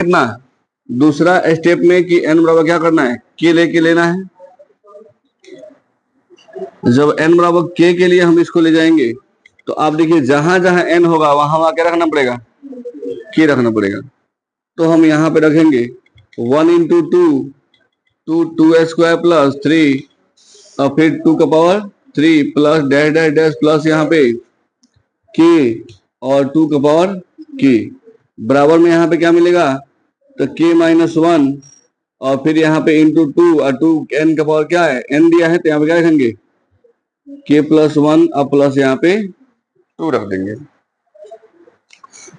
कितना दूसरा स्टेप में कि n बराबर क्या करना है, k लेके लेना है। जब n बराबर k के लिए हम इसको ले जाएंगे तो आप देखिए जहां जहां n होगा वहां क्या रखना पड़ेगा, k रखना पड़ेगा। तो हम यहाँ पे रखेंगे 1 इंटू टू स्क्वायर प्लस 3 और फिर 2 का power 3 plus dash dash dash plus यहाँ पे k और 2 का पावर k बराबर में यहाँ पे क्या मिलेगा, तो k माइनस 1 और फिर यहाँ पे इंटू 2 और 2 n का पावर क्या है, n दिया है तो यहाँ पे क्या रखेंगे k प्लस 1 और प्लस यहाँ पे 2 रख देंगे।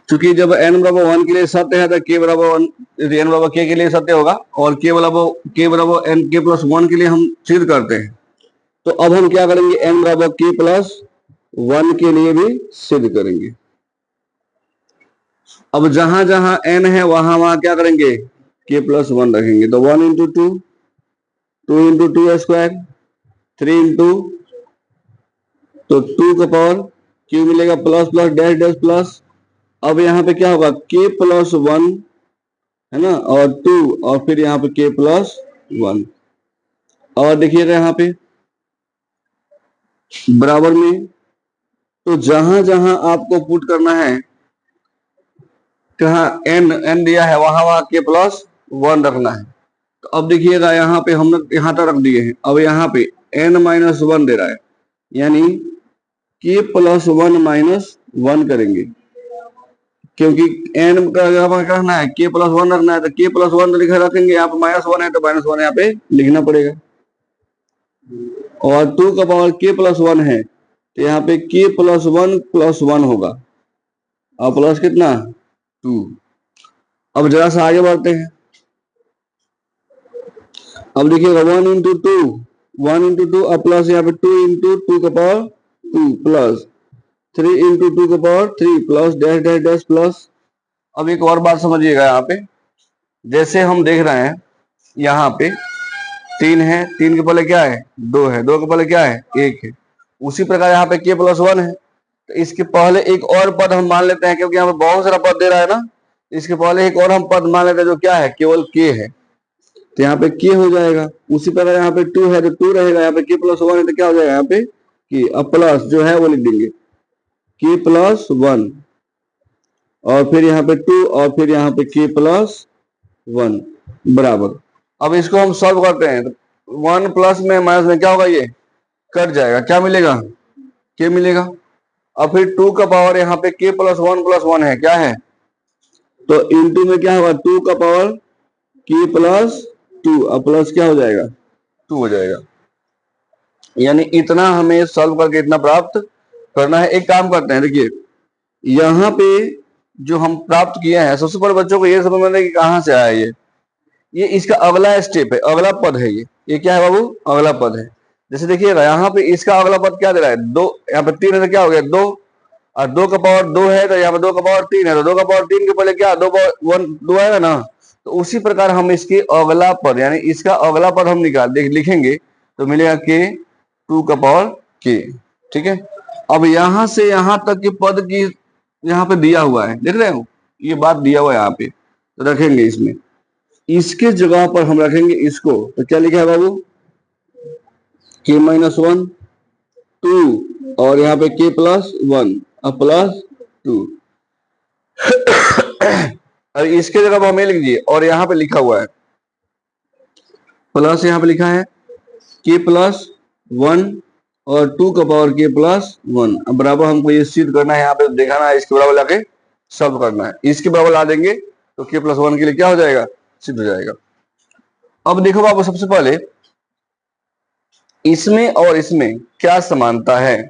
क्योंकि जब n बराबर 1 के लिए सत्य है तो k बराबर 1 n बराबर k के लिए सत्य होगा और k बराबर n k प्लस 1 के लिए हम सिद्ध करते हैं। तो अब हम क्या करेंगे, n बराबर k प्लस 1 के लिए भी सिद्ध करेंगे। अब जहां जहां n है वहां वहां क्या करेंगे, k प्लस 1 रखेंगे। तो 1 into two into two square 3 into तो 2 का पावर q मिलेगा plus plus dash dash plus. अब यहाँ पे क्या होगा k प्लस 1 है ना और 2 और फिर यहाँ पे k प्लस 1 और देखिएगा यहाँ पे बराबर में। तो जहां जहां आपको पुट करना है कहा n दिया है वहां वहां k प्लस 1 रखना है। तो अब देखिएगा यहाँ पे हमने यहाँ तक रख दिए हैं। अब यहाँ पे n माइनस 1 दे रहा है यानी k प्लस 1 माइनस 1 करेंगे क्योंकि n का रखना है k प्लस 1 रखना है तो k प्लस 1 लिखा रखेंगे, यहाँ पे माइनस 1 है तो माइनस 1 यहाँ पे लिखना पड़ेगा। और 2 का पावर k प्लस 1 है तो यहाँ पे k प्लस 1 होगा और प्लस कितना 2। अब जरा सा आगे बढ़ते हैं। अब देखिएगा 1 इंटू टू और प्लस यहाँ पे 2 इंटू 2 का पावर 2 प्लस 3 इंटू 2 का power 3 plus dash dash dash plus. अब एक और बात समझिएगा, यहाँ पे जैसे हम देख रहे हैं यहाँ पे 3 है, 3 के पहले क्या है 2 है, 2 के पहले क्या है 1 है। उसी प्रकार यहाँ पे k प्लस 1 है तो इसके पहले एक और पद हम मान लेते हैं क्योंकि यहाँ पे बहुत सारा पद दे रहा है ना, इसके पहले एक और हम पद मान लेते हैं जो क्या है केवल k है तो यहाँ पे k हो जाएगा। उसी प्रकार यहाँ पे 2 है तो 2 रहेगा, यहाँ पे k प्लस 1 है तो क्या हो जाएगा यहाँ पे k। अब प्लस जो है वो लिख देंगे k प्लस 1 और फिर यहाँ पे 2 और फिर यहाँ पे k प्लस 1 बराबर। अब इसको हम सॉल्व करते हैं तो 1 प्लस में माइनस में क्या होगा, ये कट जाएगा, क्या मिलेगा k मिलेगा। अब फिर 2 का पावर यहाँ पे k प्लस 1 है क्या है तो इंटू में क्या होगा 2 का पावर k प्लस 2 और प्लस क्या हो जाएगा 2 हो जाएगा। यानी इतना हमें सॉल्व करके इतना प्राप्त करना है। एक काम करते हैं, देखिए यहाँ पे जो हम प्राप्त किए हैं सबसे पहले बच्चों को ये समझना है कि कहाँ से आया ये इसका अगला स्टेप है, अगला पद है ये क्या है बाबू, अगला पद है। जैसे देखिएगा यहाँ पे इसका अगला पद क्या दे रहा है 2, यहाँ पे 3 है तो क्या हो गया 2 और 2 का पावर 2 है तो यहाँ पे 2 का पावर 3 है तो 2 का पावर 3 के पहले क्या 2 आएगा ना। तो उसी प्रकार हम इसके अगला पद यानी इसका अगला पद हम लिखेंगे तो मिलेगा k 2 का पावर k। ठीक है, अब यहाँ से यहाँ तक के पद की यहाँ पे दिया हुआ है, देख रहे हो ये बात दिया हुआ है यहाँ पे, तो रखेंगे इसमें, इसके जगह पर हम रखेंगे इसको। तो क्या लिखा है बाबू k माइनस 1 2 और यहाँ पे k प्लस 1 और प्लस 2 और इसके जगह पर हमें लिख दिए और यहाँ पे लिखा हुआ है प्लस, यहाँ पे लिखा है k प्लस 1 और 2 का पावर k प्लस 1। अब बराबर हमको ये सिद्ध करना है, यहाँ पे दिखाना है, इसके बराबर लाके सॉल्व करना है। इसके बराबर ला देंगे तो k प्लस 1 के लिए क्या हो जाएगा सिद्ध हो जाएगा। अब देखो बाबू सबसे पहले इसमें और इसमें क्या समानता है,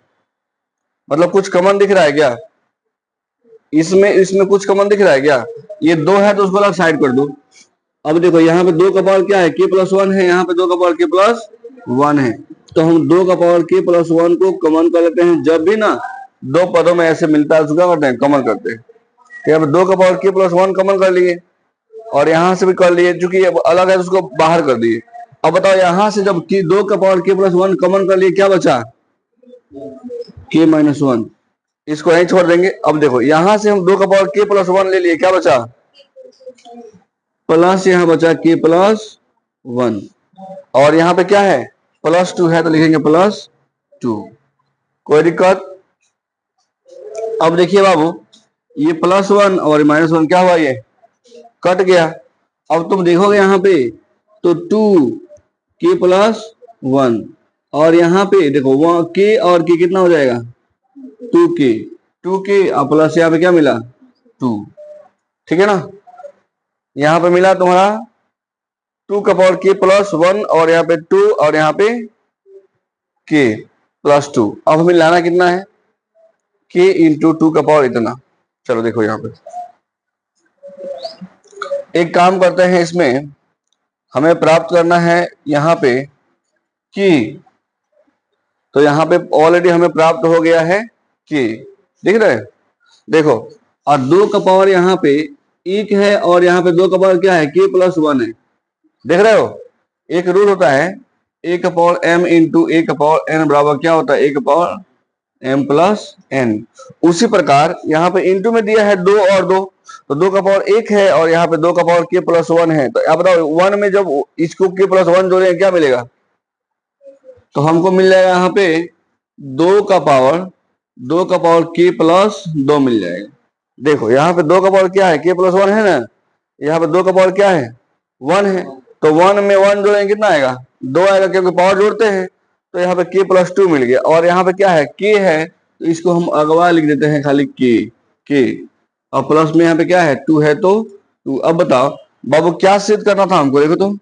मतलब कुछ कॉमन दिख रहा है क्या, इसमें कुछ कॉमन दिख रहा है क्या, ये 2 है तो उसको अलग साइड कर दो। अब देखो यहाँ पे 2 का पावर क्या है k प्लस 1 है, यहाँ पे 2 का पावर k प्लस 1 है तो हम 2 का पावर k प्लस 1 को कॉमन कर लेते हैं। जब भी ना दो पदों में ऐसे मिलता है उसको क्या करते हैं कॉमन करते हैं। तो यहाँ पे 2 का पावर k प्लस 1 कॉमन कर लिए और यहाँ से भी कर लिए, चूंकि अलग है तो उसको बाहर कर दिए। अब बताओ यहाँ से जब 2 का पावर k प्लस 1 कॉमन कर लिए क्या बचा k माइनस 1, इसको यहीं छोड़ देंगे। अब देखो यहाँ से हम 2 का पावर k प्लस 1 ले लिए क्या बचा प्लस यहाँ बचा k प्लस 1, और यहाँ पे क्या है प्लस 2 है तो लिखेंगे प्लस 2। कोई दिक्कत? अब देखिए बाबू, ये प्लस 1 और माइनस 1 क्या हुआ, ये कट गया। अब तुम देखोगे यहाँ पे तो 2k प्लस 1, और यहाँ पे देखो k और k कितना हो जाएगा 2k, 2k और प्लस यहाँ पे क्या मिला 2, ठीक है ना। यहाँ पे मिला तुम्हारा 2 का पावर k प्लस 1 और यहाँ पे 2 और यहाँ पे k प्लस 2। अब हमें लाना कितना है k इंटू 2 का पावर इतना। चलो देखो यहाँ पे एक काम करते हैं, इसमें हमें प्राप्त करना है यहाँ पे कि, तो यहाँ पे ऑलरेडी हमें प्राप्त हो गया है कि, दिख रहा है देखो, और 2 का पावर यहाँ पे 1 है और यहाँ पे 2 का पावर क्या है k प्लस 1 है, देख रहे हो। एक रूल होता है a का पावर m इंटू a का पावर n बराबर क्या होता है a का पावर m प्लस n। उसी प्रकार यहाँ पे इंटू में दिया है 2 और 2, तो 2 का पावर 1 है और यहाँ पे 2 का पावर k प्लस 1 है। तो अब बताओ 1 में जब इसको k प्लस 1 जोड़ेंगे क्या मिलेगा, तो हमको मिल जाएगा यहाँ पे 2 का पावर k प्लस 2 मिल जाएगा। देखो यहाँ पे 2 का पावर क्या है k प्लस 1 है ना, यहाँ पे 2 का पावर क्या है 1 है, तो 1 में 1 जोड़ेंगे कितना आएगा 2 आएगा, क्योंकि पावर जोड़ते हैं। तो यहाँ पे k प्लस 2 मिल गया, और यहाँ पे क्या है k है, तो इसको हम अगवा लिख देते हैं खाली k, और प्लस में यहाँ पे क्या है 2 है तो 2। अब बताओ बाबू क्या सिद्ध करना था हमको, देखो तुम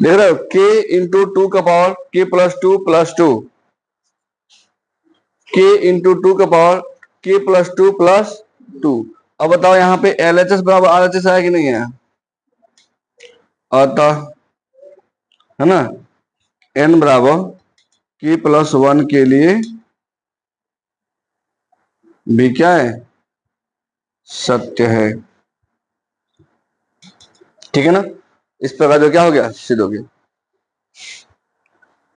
देख रहे हो k इंटू 2 का power k plus 2 plus 2, k into 2 का पावर k प्लस 2 प्लस 2। अब बताओ यहाँ पे LHS बराबर RHS है कि नहीं है, आता है ना। n बराबर k प्लस 1 के लिए भी क्या है सत्य है, ठीक है ना। इस प्रकार जो क्या हो गया सिद्ध हो गया।